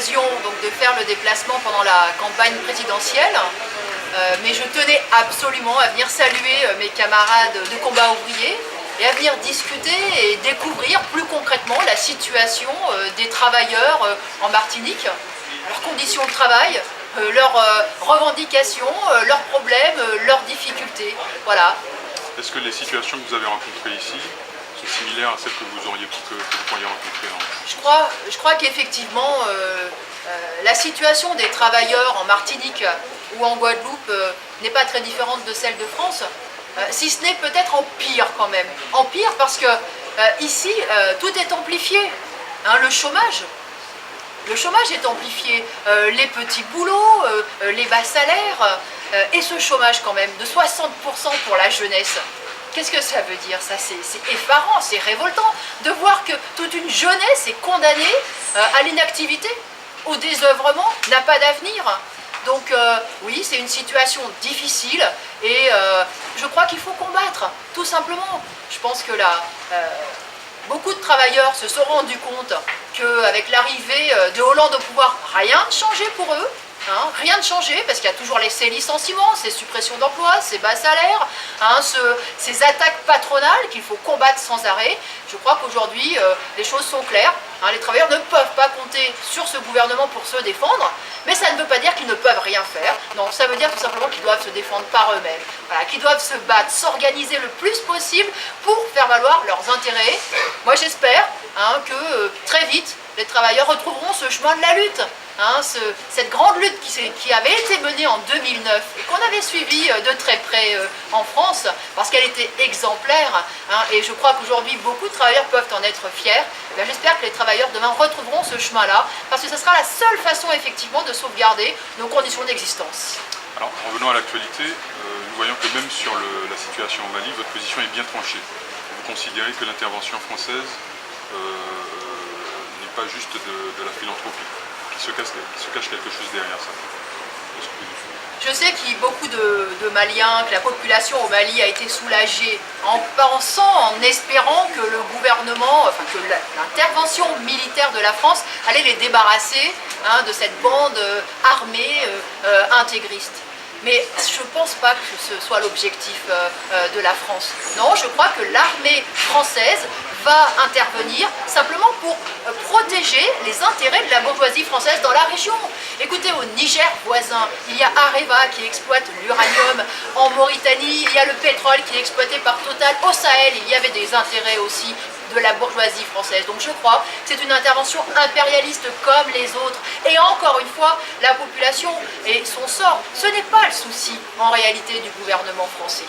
l'occasion de faire le déplacement pendant la campagne présidentielle, mais je tenais absolument à venir saluer mes camarades de combat ouvrier et à venir discuter et découvrir plus concrètement la situation des travailleurs en Martinique, leurs conditions de travail, leurs revendications, leurs problèmes, leurs difficultés. Voilà. Est-ce que les situations que vous avez rencontrées ici sont similaires à celles que vous pourriez rencontrer Je crois qu'effectivement, la situation des travailleurs en Martinique ou en Guadeloupe n'est pas très différente de celle de France, si ce n'est peut-être en pire quand même. En pire parce que ici, tout est amplifié. Hein, le chômage est amplifié, les petits boulots, les bas salaires, et ce chômage quand même de 60% pour la jeunesse. Qu'est-ce que ça veut dire ça? C'est effarant, c'est révoltant de voir que toute une jeunesse est condamnée à l'inactivité, au désœuvrement, n'a pas d'avenir. Donc oui, c'est une situation difficile et je crois qu'il faut combattre, tout simplement. Je pense que là, beaucoup de travailleurs se sont rendus compte qu'avec l'arrivée de Hollande au pouvoir, rien ne changeait pour eux. Hein, rien de changé parce qu'il y a toujours ces licenciements, ces suppressions d'emplois, ces bas salaires, hein, ces attaques patronales qu'il faut combattre sans arrêt. Je crois qu'aujourd'hui les choses sont claires. Hein, les travailleurs ne peuvent pas compter sur ce gouvernement pour se défendre, mais ça ne veut pas dire qu'ils ne peuvent rien faire. Non, ça veut dire tout simplement qu'ils doivent se défendre par eux-mêmes, voilà, qu'ils doivent se battre, s'organiser le plus possible pour faire valoir leurs intérêts. Moi j'espère que très vite les travailleurs retrouveront ce chemin de la lutte. Hein, cette grande lutte qui avait été menée en 2009 et qu'on avait suivie de très près en France parce qu'elle était exemplaire, hein, et je crois qu'aujourd'hui beaucoup de travailleurs peuvent en être fiers. J'espère que les travailleurs demain retrouveront ce chemin-là parce que ce sera la seule façon effectivement de sauvegarder nos conditions d'existence. Alors revenons à l'actualité, nous voyons que même sur la situation au Mali, votre position est bien tranchée. Vous considérez que l'intervention française n'est pas juste de la philanthropie, qu'il se cache quelque chose derrière ça. Je sais qu'il y a beaucoup de Maliens, que la population au Mali a été soulagée en pensant, en espérant que le gouvernement, enfin que l'intervention militaire de la France allait les débarrasser de cette bande armée intégriste. Mais je ne pense pas que ce soit l'objectif de la France. Non, je crois que l'armée française va intervenir simplement pour protéger les intérêts de la bourgeoisie française dans la région. Écoutez, au Niger voisin, il y a Areva qui exploite l'uranium. En Mauritanie, il y a le pétrole qui est exploité par Total. Au Sahel, il y avait des intérêts aussi de la bourgeoisie française. Donc je crois que c'est une intervention impérialiste comme les autres. Et encore une fois, la population et son sort, ce n'est pas le souci en réalité du gouvernement français.